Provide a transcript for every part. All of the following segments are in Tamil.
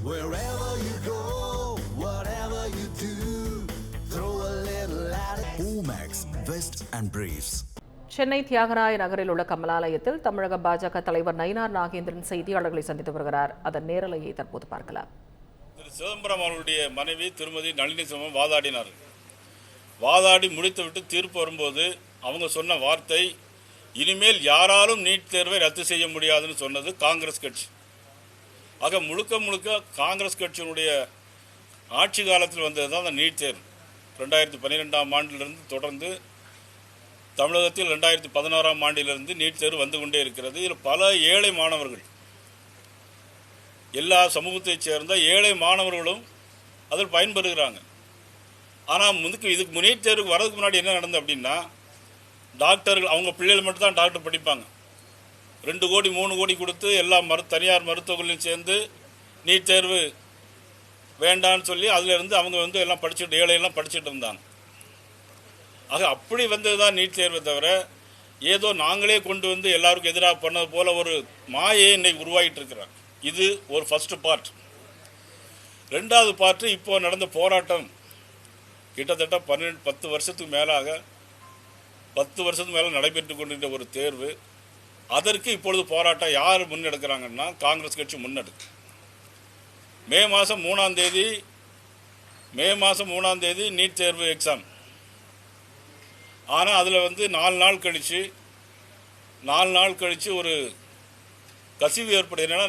Wherever you go, whatever you do, throw a little at it. Omax, Vest and Briefs. Chennai Thyagaraya நகரில் உள்ள கமலாலயத்தில் தமிழக பாஜக தலைவர் நயினார் நாகேந்திரன் செய்தியாளர்களை சந்தித்து வருகிறார். அதன் நேரலையை தற்போது பார்க்கலாம். திரு சிதம்பரம் அவர்களுடைய மனைவி திருமதி நளினி சிதம்பரம் வாதாடினார்கள். வாதாடி முடித்துவிட்டு தீர்ப்பு வரும்போது அவங்க சொன்ன வார்த்தை, இனிமேல் யாராலும் நீட் தேர்வை ரத்து செய்ய முடியாதுன்னு சொன்னது காங்கிரஸ் கட்சி. ஆக முழுக்க முழுக்க காங்கிரஸ் கட்சியினுடைய ஆட்சி காலத்தில் வந்தது தான் அந்த நீட் தேர்வு. 2012ஆம் ஆண்டிலிருந்து தொடர்ந்து தமிழகத்தில் 2016ஆம் ஆண்டிலிருந்து நீட் தேர்வு வந்து கொண்டே இருக்கிறது. இதில் பல ஏழை மாணவர்கள், எல்லா சமூகத்தைச் சேர்ந்த ஏழை மாணவர்களும் அதில் பயன்பெறுகிறாங்க. ஆனால் இதுக்கு நீட் தேர்வுக்கு வரதுக்கு முன்னாடி என்ன நடந்தது அப்படின்னா, டாக்டர்கள் அவங்க பிள்ளைகள் மட்டும் தான் டாக்டர் படிப்பாங்க. 2 கோடி 3 கோடி கொடுத்து எல்லா தனியார் மருத்துவர்களையும் சேர்ந்து நீட் தேர்வு வேண்டான்னு சொல்லி அதிலிருந்து அவங்க எல்லாம் படிச்சுட்டு ஏழையெல்லாம் படிச்சுட்டு இருந்தாங்க. ஆக அப்படி வந்தது தான் நீட் தேர்வை தவிர, ஏதோ நாங்களே கொண்டு வந்து எல்லாருக்கும் எதிராக பண்ணது போல ஒரு மாயை இன்னைக்கு உருவாகிட்டு இருக்கிறாங்க. இது ஒரு ஃபர்ஸ்ட் பார்ட். 2வது பார்ட்டு இப்போ நடந்த போராட்டம். கிட்டத்தட்ட 10 வருஷத்துக்கு மேலாக 10 வருஷத்துக்கு மேலே நடைபெற்று கொண்டிருந்த ஒரு தேர்வு. அதற்கு இப்பொழுது போராட்டம் யார் முன்னெடுக்கிறாங்கன்னா காங்கிரஸ் கட்சி முன்னெடுக்கு. மே மாதம் 3ஆம் தேதி நீட் தேர்வு எக்ஸாம். ஆனால் அதில் 4 நாள் கழித்து ஒரு கசிவு ஏற்படுது. என்னன்னா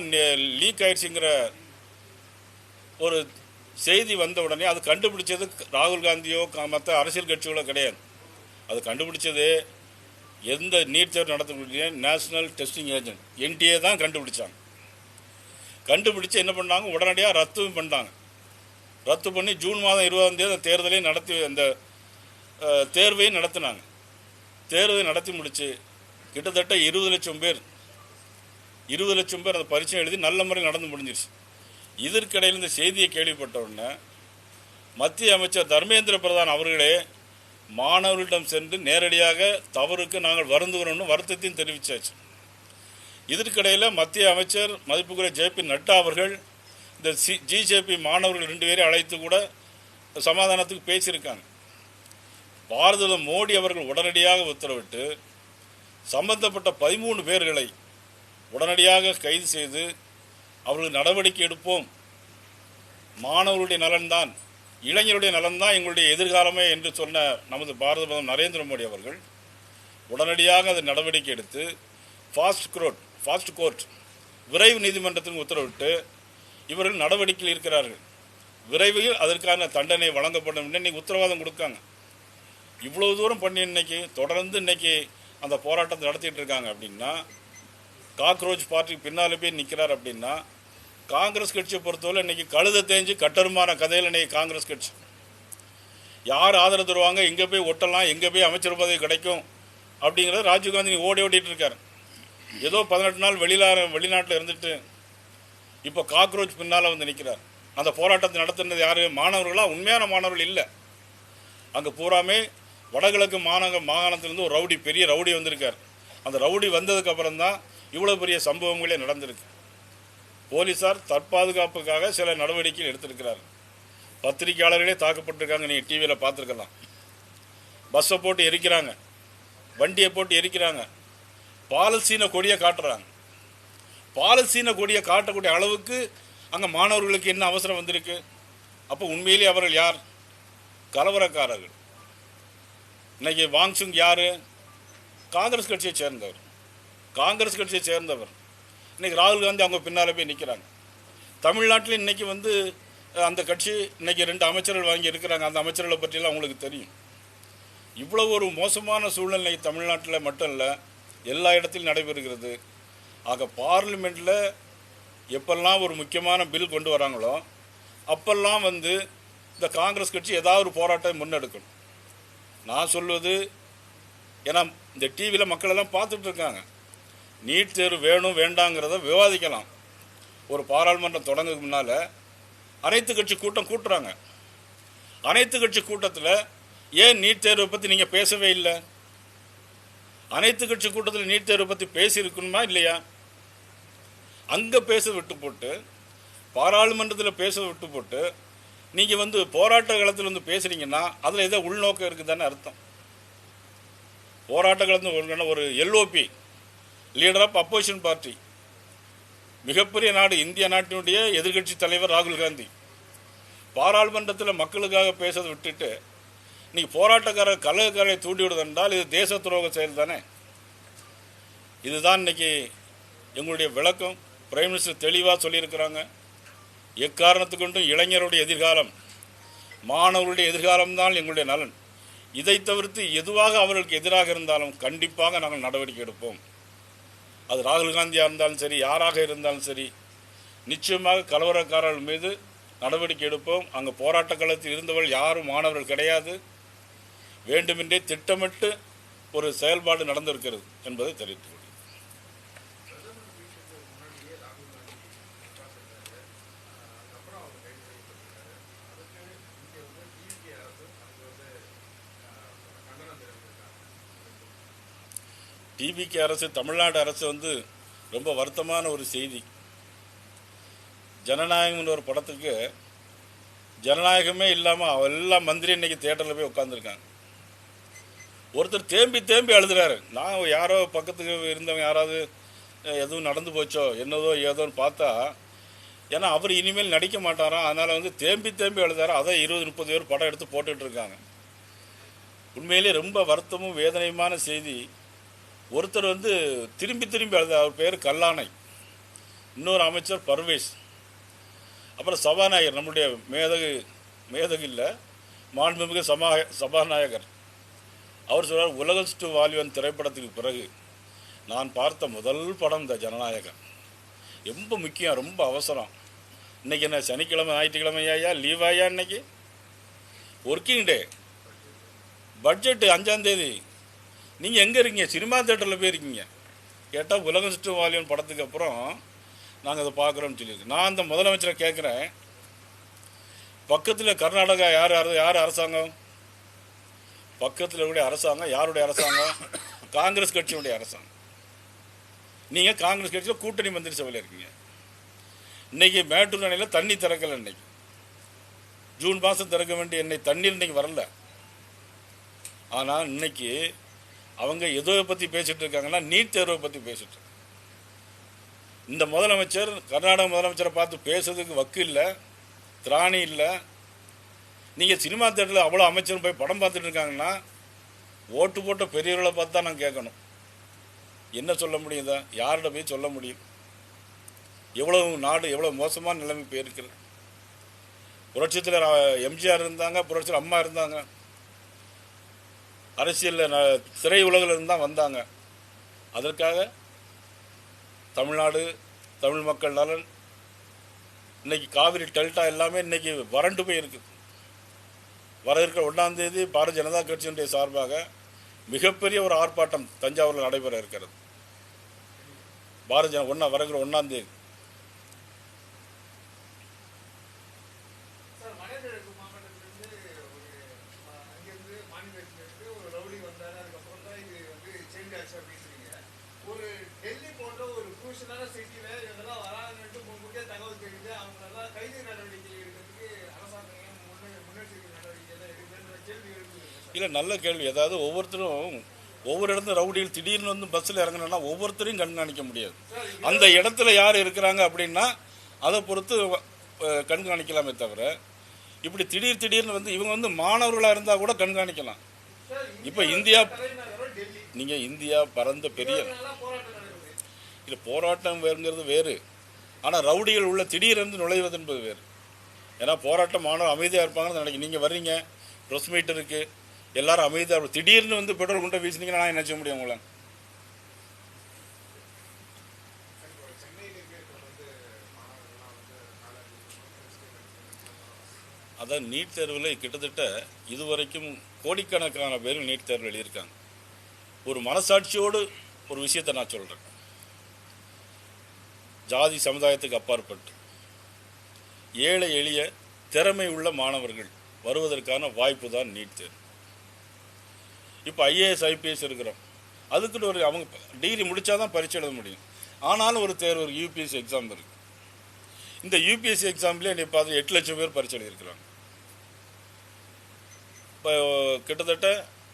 லீக் ஆயிடுச்சுங்கிற ஒரு செய்தி வந்த உடனே அது கண்டுபிடிச்சது ராகுல் காந்தியோ மற்ற அரசியல் கட்சிகளோ கிடையாது. அது கண்டுபிடிச்சது எந்த நீட் தேர்வு நடத்தக்கூடிய நேஷனல் டெஸ்டிங் ஏஜென்ட் NTA தான் கண்டுபிடிச்சாங்க. கண்டுபிடிச்சு என்ன பண்ணாங்க, உடனடியாக ரத்தும் பண்ணாங்க. ரத்து பண்ணி ஜூன் மாதம் 20ஆம் தேதி தேர்தலையும் நடத்தி அந்த தேர்வையும் நடத்தினாங்க. தேர்வை நடத்தி முடிச்சு கிட்டத்தட்ட 20 லட்சம் பேர் அந்த பரீட்சை எழுதி நல்ல முறையில் நடந்து முடிஞ்சிருச்சு. இதற்கிடையில் இந்த செய்தியை கேள்விப்பட்ட உடனே மத்திய அமைச்சர் தர்மேந்திர பிரதான் அவர்களே மாணவர்களிடம் சென்று நேரடியாக தவறுக்கு நாங்கள் வருந்துகிறோம்னு வருத்தத்தையும் தெரிவித்தாச்சு. இதற்கிடையில் மத்திய அமைச்சர் மதிப்புக்குரிய JP நட்டா அவர்கள் இந்த GJP மாணவர்கள் 2 பேரை அழைத்து கூட சமாதானத்துக்கு பேசியிருக்காங்க. பாரத மோடி அவர்கள் உடனடியாக உத்தரவிட்டு சம்பந்தப்பட்ட 13 பேர்களை உடனடியாக கைது செய்து அவர்கள் நடவடிக்கை எடுப்போம், மாணவர்களுடைய நலன்தான், இளைஞருடைய நலன்தான் எங்களுடைய எதிர்காலமே என்று சொன்ன நமது பாரத பிரதமர் நரேந்திர மோடி அவர்கள் உடனடியாக அதை நடவடிக்கை எடுத்து ஃபாஸ்ட் கோர்ட் விரைவு நீதிமன்றத்திற்கு உத்தரவிட்டு இவர்கள் நடவடிக்கையில் இருக்கிறார்கள். விரைவில் அதற்கான தண்டனை வழங்கப்படும் இன்னைக்கு உத்தரவாதம் கொடுக்காங்க. இவ்வளவு தூரம் பண்ணி தொடர்ந்து அந்த போராட்டத்தை நடத்திட்டு இருக்காங்க. அப்படின்னா காக்ரோச் பார்ட்டிக்கு பின்னால் போய் நிற்கிறார். அப்படின்னா காங்கிரஸ் கட்சியை பொறுத்தவரை இன்னைக்கு கழுத தேஞ்சு கட்டருமான கதையில் இன்னைக்கு காங்கிரஸ் கட்சி யார் ஆதரவு தருவாங்க, எங்கே போய் ஒட்டலாம், எங்கே போய் அமைச்சர் பதவி கிடைக்கும் அப்படிங்கிறத ராஜீவ்காந்தி ஓடிட்டு இருக்கார். ஏதோ 18 நாள் வெளிநாட்டில் இருந்துட்டு இப்போ காக்ரோச் பின்னால் நிற்கிறார். அந்த போராட்டத்தை நடத்துனது யார்? மாணவர்களா? உண்மையான மாணவர்கள் இல்லை. அங்கே பூராமே வடகிழக்கு மாகாணத்திலிருந்து ஒரு பெரிய ரவுடி வந்திருக்கார். அந்த ரவுடி வந்ததுக்கு அப்புறம் தான் இவ்வளோ பெரிய சம்பவங்களே நடந்திருக்கு. போலீஸார் தற்பாதுகாப்புக்காக சில நடவடிக்கைகள் எடுத்திருக்கிறார். பத்திரிகையாளர்களே தாக்கப்பட்டிருக்காங்க, நீங்கள் டிவியில் பார்த்துருக்கலாம். பஸ்ஸை போட்டு எரிக்கிறாங்க, வண்டியை போட்டு எரிக்கிறாங்க, பாலஸ்தீன கொடியை காட்டுறாங்க. பாலஸ்தீன கொடியை காட்டக்கூடிய அளவுக்கு அங்கே மாணவர்களுக்கு என்ன அவசரம் வந்திருக்கு? அப்போ உண்மையிலே அவர்கள் யார்? கலவரக்காரர்கள். இன்னைக்கு வாங்சுங் யார்? காங்கிரஸ் கட்சியை சேர்ந்தவர். இன்னைக்கு ராகுல் காந்தி அவங்க பின்னால் போய் நிற்கிறாங்க. தமிழ்நாட்டில் இன்னைக்கு அந்த கட்சி இன்னைக்கு 2 அமைச்சர்கள் வாங்கி இருக்கிறாங்க. அந்த அமைச்சர்களை பற்றியெல்லாம் அவங்களுக்கு தெரியும். இவ்வளவு ஒரு மோசமான சூழ்நிலை தமிழ்நாட்டில் மட்டும் இல்லை, எல்லா இடத்திலும் நடைபெறுகிறது. ஆக பார்லிமெண்ட்டில் எப்பெல்லாம் ஒரு முக்கியமான பில் கொண்டு வராங்களோ அப்பெல்லாம் இந்த காங்கிரஸ் கட்சி ஏதாவது ஒரு போராட்டம் முன்னெடுக்கணும். நான் சொல்வது, ஏன்னா இந்த டிவியில் மக்கள் எல்லாம் பார்த்துட்டு இருக்காங்க. நீட் தேர்வு வேணும் வேண்டாங்கிறத விவாதிக்கலாம். ஒரு பாராளுமன்றம் தொடங்குறதுக்கு முன்னால் அனைத்து கட்சி கூட்டம் கூட்டுறாங்க. அனைத்து கட்சி கூட்டத்தில் ஏன் நீட் தேர்வை பற்றி நீங்கள் பேசவே இல்லை? அனைத்து கட்சி கூட்டத்தில் நீட் தேர்வை பற்றி பேசியிருக்கணுமா இல்லையா? அங்கே பேச விட்டு போட்டு பாராளுமன்றத்தில் பேச விட்டு போட்டு நீங்கள் வந்து போராட்ட காலத்தில் வந்து பேசுகிறீங்கன்னா அதில் ஏதோ உள்நோக்கம் இருக்குது தானே அர்த்தம். போராட்ட காலத்தில் ஒரு LOP leader of opposition party, மிகப்பெரிய நாடு இந்திய நாட்டினுடைய எதிர்கட்சி தலைவர் ராகுல் காந்தி பாராளுமன்றத்தில் மக்களுக்காக பேசுறதை விட்டுட்டு இன்னைக்கு போராட்டக்காரர் கலகக்காரரை தூண்டி விடுவதென்றால் இது தேச துரோக செயல் தானே. இதுதான் இன்னைக்கு எங்களுடைய விளக்கம். பிரைம் மினிஸ்டர் தெளிவாக சொல்லியிருக்கிறாங்க. எக்காரணத்து கொண்டும் இளைஞருடைய எதிர்காலம், மாணவர்களுடைய எதிர்காலம்தான் எங்களுடைய நலன். இதை தவிர்த்து எதுவாக அவர்களுக்கு எதிராக இருந்தாலும் கண்டிப்பாக நாங்கள் நடவடிக்கை எடுப்போம். அது ராகுல் காந்தியாக இருந்தாலும் சரி, யாராக இருந்தாலும் சரி, நிச்சயமாக கலவரக்காரர்கள் மீது நடவடிக்கை எடுப்போம். அங்கே போராட்ட களத்தில் இருந்தவர்கள் யாரும் மாணவர்கள் கிடையாது. வேண்டுமென்றே திட்டமிட்டு ஒரு செயல்பாடு நடந்திருக்கிறது என்பதை தெரிவித்துக் கொள்கிறேன். டிவிகே அரசு, தமிழ்நாடு அரசு வந்து ரொம்ப வருத்தமான ஒரு செய்தி. ஜனநாயகம்னு ஒரு படத்துக்கு ஜனநாயகமே இல்லாமல் எல்லா மந்திரி இன்னைக்கு தியேட்டரில் போய் உட்காந்துருக்காங்க. ஒருத்தர் தேம்பி தேம்பி அழுதுறாரு. நான் யாரோ பக்கத்துக்கு இருந்தவங்க யாராவது எதுவும் நடந்து போச்சோ என்னதோ ஏதோன்னு பார்த்தா, ஏன்னா அவர் இனிமேல் நடிக்க மாட்டாராம், அதனால் வந்து தேம்பி தேம்பி அழுதாரு. அதை 20-30 பேர் படம் எடுத்து போட்டுட்டு இருக்காங்க. உண்மையிலே ரொம்ப வருத்தமும் வேதனையுமான செய்தி. ஒருத்தர் வந்து திரும்பி திரும்பி அழுதார். அவர் பேர் கல்லானை, இன்னொரு அமைச்சர் பர்வேஸ், அப்புறம் சபாநாயகர், நம்முடைய மேதகு இல்லை மாண்புமிகு சபாநாயகர். அவர் சொல்றார், உலகம் டு வாலிபன் திரைப்படத்துக்கு பிறகு நான் பார்த்த முதல் படம் இந்த ஜனநாயகம். ரொம்ப முக்கியம், ரொம்ப அவசரம். இன்னைக்கு என்ன சனிக்கிழமை ஞாயிற்றுக்கிழமையா லீவாயா? இன்னைக்கு ஒர்க்கிங் டே, பட்ஜெட்டு 5ஆம் தேதி. நீங்கள் எங்கே இருக்கீங்க? சினிமா தேட்டரில் போயிருக்கீங்க. கேட்டால் உலகம் டு வாலிபன் படத்துக்கு அப்புறம் நாங்கள் அதை பார்க்குறோம்னு சொல்லியிருக்கு. நான் அந்த முதலமைச்சரை கேட்குறேன், பக்கத்தில் கர்நாடகா யார் அரசாங்கம்? பக்கத்தில் கூடிய அரசாங்கம் யாருடைய அரசாங்கம்? காங்கிரஸ் கட்சியுடைய அரசாங்கம். நீங்கள் காங்கிரஸ் கட்சியில் கூட்டணி மந்திரி சபையில் இருக்கீங்க. இன்னைக்கு மேட்டூர் அணையில் தண்ணி திறக்கலை. இன்னைக்கு ஜூன் மாதம் திறக்க வேண்டிய எண்ணெய் தண்ணீர் இன்னைக்கு வரல. ஆனால் இன்னைக்கு அவங்க எதோ பற்றி பேசிட்டு இருக்காங்கன்னா நீட் தேர்வை பற்றி பேசிட்டு. இந்த முதலமைச்சர் கர்நாடக முதலமைச்சரை பார்த்து பேசுறதுக்கு வக்கு இல்லை, திராணி இல்லை. நீங்கள் சினிமா தேட்டரில் அவ்வளோ அமைச்சரும் போய் படம் பார்த்துட்டு இருக்காங்கன்னா ஓட்டு போட்ட பெரியவர்களை பார்த்து தான் நான் கேட்கணும். என்ன சொல்ல முடியும்? தான் யார்கிட்ட போய் சொல்ல முடியும்? எவ்வளவு நாடு எவ்வளோ மோசமான நிலைமை போயிருக்கிறது. புரட்சித்தில் எம்ஜிஆர் இருந்தாங்க, புரட்சியில் அம்மா இருந்தாங்க, அரசியலில் திரை உலகில் இருந்தால் வந்தாங்க. அதற்காக தமிழ்நாடு, தமிழ் மக்கள் நலன், இன்னைக்கு காவிரி டெல்டா எல்லாமே இன்னைக்கு வறண்டு போய் இருக்குது. வர இருக்கிற 1ஆம் தேதி பாரதிய ஜனதா கட்சியினுடைய சார்பாக மிகப்பெரிய ஒரு ஆர்ப்பாட்டம் தஞ்சாவூரில் நடைபெற இருக்கிறது. வருகிற 1ஆம் தேதி. இல்லை, நல்ல கேள்வி. ஏதாவது ஒவ்வொருத்தரும் ஒவ்வொரு இடத்துல ரவுடியில் திடீர்னு வந்து பஸ்ஸில் இறங்கினா ஒவ்வொருத்தரையும் கண்காணிக்க முடியாது. அந்த இடத்துல யார் இருக்கிறாங்க அப்படின்னா அதை பொறுத்து கண்காணிக்கலாமே தவிர, இப்படி திடீர்னு வந்து இவங்க வந்து மாணவர்களாக இருந்தால் கூட கண்காணிக்கலாம். இப்போ நீங்கள் இந்தியா பரந்த பெரிய இல்லை, போராட்டம் வேறுங்கிறது வேறு. ஆனால் ரவுடிகள் உள்ள திடீரென்று நுழைவது என்பது வேறு. ஏன்னா போராட்டம் மாணவர் அமைதியாக இருப்பாங்கன்னு நினைக்கிறேன். நீங்கள் வர்றீங்க, ப்ரெஸ் மீட் இருக்குது, எல்லாரும் அமைதியாக, திடீர்னு வந்து பெட்ரோல் குண்டை வீசினீங்கன்னா நான் என்ன செய்ய முடியும் உங்களை? அதான் நீட் தேர்வில் கிட்டத்தட்ட இதுவரைக்கும் கோடிக்கணக்கான பேர் நீட் தேர்வு எழுதியிருக்காங்க. ஒரு மனசாட்சியோடு ஒரு விஷயத்தை நான் சொல்கிறேன். ஜாதி சமுதாயத்துக்கு அப்பாற்பட்டு ஏழை எளிய திறமை உள்ள மாணவர்கள் வருவதற்கான வாய்ப்பு தான் நீட் தேர்வு. இப்போ ஐஏஎஸ் ஐபிஎஸ் இருக்கிறோம், அதுக்குன்னு ஒரு அவங்க டிகிரி முடித்தா தான் பரீட்சை எழுத முடியும். ஆனாலும் ஒரு தேர்வு, ஒரு யூபிஎஸ்சி எக்ஸாம் இருக்குது. இந்த யூபிஎஸ்சி எக்ஸாம்லேயே நீ பார்த்து 8 லட்சம் பேர் பரீட்சை எழுதியிருக்கிறாங்க. இப்போ கிட்டத்தட்ட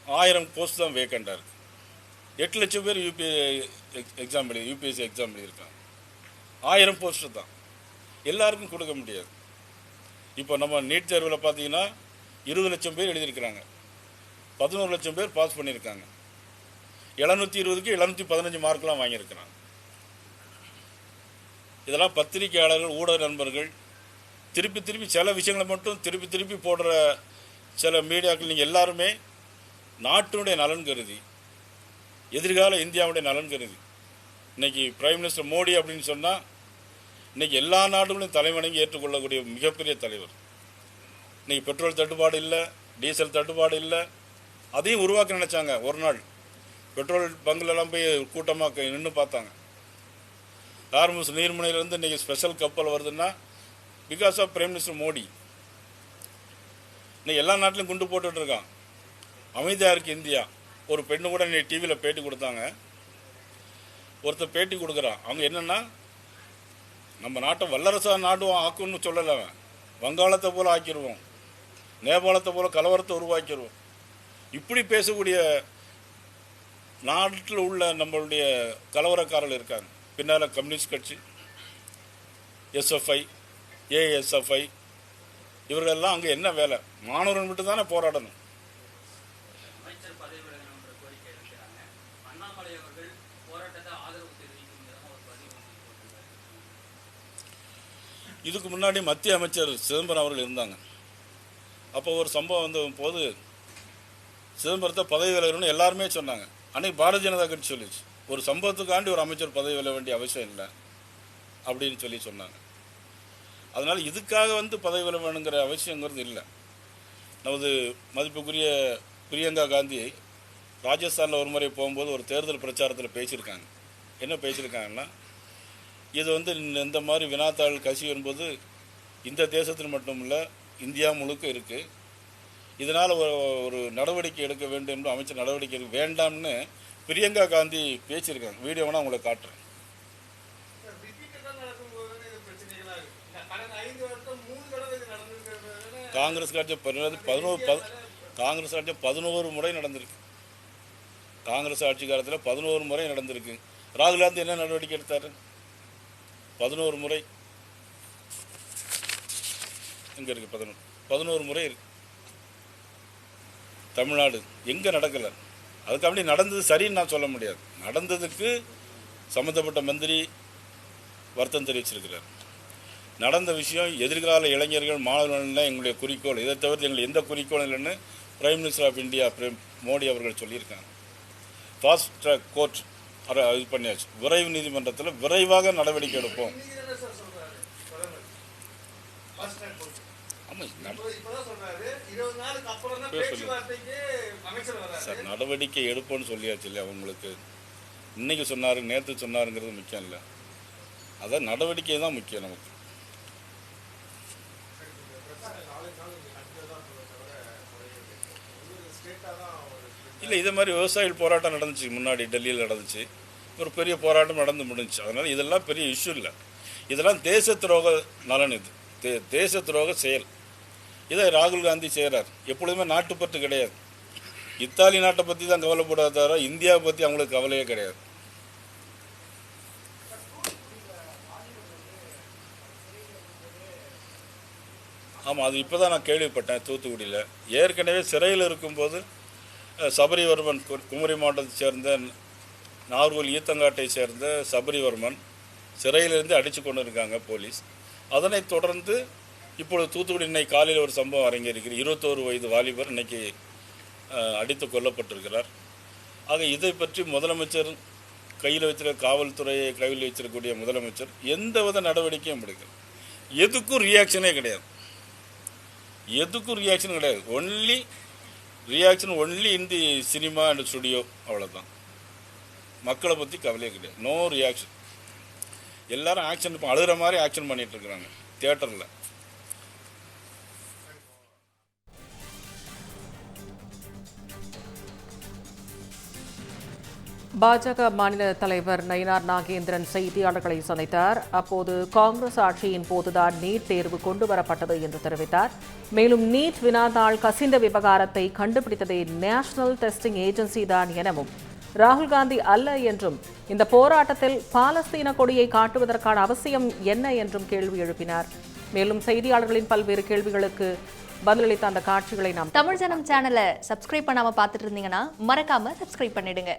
1000 போஸ்ட் தான் வேக்கண்டாக இருக்குது. 8 லட்சம் பேர் யூபிஎஸ்சி எக்ஸாம் எழுதியிருக்காங்க. 1000 போஸ்ட்டு தான், எல்லாருக்கும் கொடுக்க முடியாது. இப்போ நம்ம நீட் தேர்வில் பார்த்தீங்கன்னா 20 லட்சம் பேர் எழுதியிருக்கிறாங்க, 11 லட்சம் பேர் பாஸ் பண்ணியிருக்காங்க. 720க்கு 715 மார்க்லாம் வாங்கியிருக்கிறாங்க. இதெல்லாம் பத்திரிகையாளர்கள், ஊடக நண்பர்கள் திருப்பி சில விஷயங்களை மட்டும் திருப்பி போடுற சில மீடியாக்கள், நீங்கள் எல்லாருமே நாட்டினுடைய நலன் கருதி, எதிர்கால இந்தியாவுடைய நலன் கருதி, இன்றைக்கி பிரைம் மினிஸ்டர் மோடி அப்படின்னு சொன்னால் இன்றைக்கி எல்லா நாடுகளையும் தலைவணங்கி ஏற்றுக்கொள்ளக்கூடிய மிகப்பெரிய தலைவர். இன்றைக்கி பெட்ரோல் தட்டுப்பாடு இல்லை, டீசல் தட்டுப்பாடு இல்லை, அதையும் உருவாக்க நினச்சாங்க. ஒரு நாள் பெட்ரோல் பங்குலெல்லாம் போய் கூட்டமாக நின்று பார்த்தாங்க. ஹார்முஸ் நீர்முனையிலேருந்து இன்றைக்கி ஸ்பெஷல் கப்பல் வருதுன்னா because of prime minister Modi. இன்றைக்கி எல்லா நாட்டிலும் குண்டு போட்டுட்ருக்கான். அமைதியாக இருக்குது இந்தியா. ஒரு பெண்ணு கூட இன்றைக்கி டிவியில் பேட்டி கொடுத்தாங்க. ஒருத்தர் பேட்டி கொடுக்குறான். அவங்க என்னென்னா, நம்ம நாட்டை வல்லரசா நாடும் ஆக்குன்னு சொல்லலை, வங்காளத்தை போல் ஆக்கிடுவோம், நேபாளத்தை போல் கலவரத்தை உருவாக்கிடுவோம். இப்படி பேசக்கூடிய நாட்டில் உள்ள நம்மளுடைய கலவரக்காரர்கள் இருக்காங்க. பின்னால் கம்யூனிஸ்ட் கட்சி, எஸ்எஃப்ஐ, ஏஎஸ்எஃப்ஐ, இவர்களெல்லாம் அங்கே என்ன வேலை? மாணவர்கள் மட்டும் தானே போராடணும். இதுக்கு முன்னாடி மத்திய அமைச்சர் சிதம்பரம் அவர்கள் இருந்தாங்க. அப்போ ஒரு சம்பவம் வந்த போது சிதம்பரத்தை பதவி விலகணும்னு எல்லாருமே சொன்னாங்க. அன்றைக்கி பாரதிய ஜனதா கட்சி சொல்லிச்சு, ஒரு சம்பவத்துக்காண்டி ஒரு அமைச்சர் பதவி விலக வேண்டிய அவசியம் இல்லை அப்படின்னு சொன்னாங்க. அதனால் இதுக்காக பதவி விலக வேணுங்கிற அவசியங்கிறது இல்லை. நமது மதிப்புக்குரிய பிரியங்கா காந்தி ராஜஸ்தானில் ஒரு முறை போகும்போது ஒரு தேர்தல் பிரச்சாரத்தில் பேசியிருக்காங்க. என்ன பேசியிருக்காங்கன்னா, இது இந்த மாதிரி வினாத்தாள் கசிவு என்பது இந்த தேசத்தில் மட்டும் இல்லை, இந்தியா முழுக்க இருக்குது. இதனால் ஒரு நடவடிக்கை எடுக்க வேண்டும் என்று அமைச்சர் நடவடிக்கை எடுக்க வேண்டாம்னு பிரியங்கா காந்தி பேசியிருக்காங்க. வீடியோனா உங்களுக்கு காட்டுறேன். காங்கிரஸ் ஆட்சி 11 முறை நடந்திருக்கு. காங்கிரஸ் ஆட்சி காலத்தில் 11 முறை நடந்திருக்கு. ராகுல் காந்தி என்ன நடவடிக்கை எடுத்தார்? 11 முறை. எங்கே இருக்குது? 11 முறை இருக்கு. தமிழ்நாடு எங்கே நடக்கலை? அதுக்கு அப்படி நடந்தது சரின்னு நான் சொல்ல முடியாது. நடந்ததுக்கு சம்மந்தப்பட்ட மந்திரி வருத்தம் தெரிவிச்சிருக்கிறார். நடந்த விஷயம் எதிர்கால இளைஞர்கள், மாணவர்கள் எங்களுடைய குறிக்கோள், இதை தவிர்த்து எங்களுக்கு எந்த குறிக்கோளும் இல்லைன்னு prime minister of India Modi அவர்கள் சொல்லியிருக்காங்க. ஃபாஸ்ட் ட்ராக் கோர்ட் இது பண்ணியாச்சு. விரைவு நீதிமன்றத்தில் விரைவாக நடவடிக்கை எடுப்போம். சார், நடவடிக்கை எடுப்போன்னு சொல்லியாச்சு இல்லையா உங்களுக்கு? இன்னைக்கு சொன்னார், நேற்று சொன்னாருங்கிறது முக்கியம் இல்லை. அதான் நடவடிக்கை தான் முக்கியம் நமக்கு. இல்லை, இதே மாதிரி விவசாயிகள் போராட்டம் நடந்துச்சு, முன்னாடி டெல்லியில் நடந்துச்சு. ஒரு பெரிய போராட்டம் நடந்து முடிஞ்சிச்சு. அதனால் இதெல்லாம் பெரிய இஷ்யூ இல்லை. இதெல்லாம் தேச துரோக நலன். இது தேச துரோக செயல். இதை ராகுல் காந்தி செய்கிறார். எப்பொழுதுமே நாட்டுப்பற்று கிடையாது. இத்தாலி நாட்டை பற்றி தான் கவலைப்படாதாரோ, இந்தியாவை பற்றி அவங்களுக்கு கவலையே கிடையாது. ஆமாம், அது இப்போ தான் நான் கேள்விப்பட்டேன். தூத்துக்குடியில் ஏற்கனவே சிறையில் இருக்கும்போது சபரிவர்மன், குமரி மாவட்டத்தை சேர்ந்த நாகர்கோவில் ஈத்தங்காட்டை சேர்ந்த சபரிவர்மன் சிறையிலிருந்து அடித்து கொண்டு இருக்காங்க போலீஸ். அதனைத் தொடர்ந்து இப்பொழுது தூத்துக்குடி இன்னைக்கு காலையில் ஒரு சம்பவம் அரங்கேறிக்கிறது. 21 வயது வாலிபர் இன்னைக்கு அடித்து கொல்லப்பட்டிருக்கிறார். ஆக இதை பற்றி முதலமைச்சர் கையில் வச்சிருக்க, காவல்துறையை கையில் வச்சிருக்கக்கூடிய முதலமைச்சர் எந்தவித நடவடிக்கையும் எடுக்கல. எதுக்கும் ரியாக்ஷனே கிடையாது. Only in the cinema and studio, அவ்வளோதான். மக்களை பற்றி கவலையே கிடையாது. No reaction. எல்லாரும் ஆக்ஷன், இப்போ அழுகிற மாதிரி ஆக்ஷன் பண்ணிட்டு இருக்கிறாங்க தியேட்டரில். பாஜக மாநில தலைவர் நயினார் நாகேந்திரன் செய்தியாளர்களை சந்தித்தார். அப்போது காங்கிரஸ் ஆட்சியின் போதுதான் நீட் தேர்வு கொண்டுவரப்பட்டது என்று தெரிவித்தார். மேலும் நீட் வினாத்தாள் கசிந்த விவகாரத்தை கண்டுபிடித்ததே நேஷனல் டெஸ்டிங் ஏஜென்சி தான் எனவும், ராகுல் காந்தி அல்ல என்றும், இந்த போராட்டத்தில் பாலஸ்தீன கொடியை காட்டுவதற்கான அவசியம் என்ன என்றும் கேள்வி எழுப்பினார். மேலும் செய்தியாளர்களின் பல்வேறு கேள்விகளுக்கு பதிலளித்த அந்த காட்சிகளை நாம் தமிழ் ஜனம் சேனலை சப்ஸ்கிரைப் பண்ணாம பார்த்துட்டு இருந்தீங்கன்னா மறக்காம சப்ஸ்கிரைப் பண்ணிடுங்க.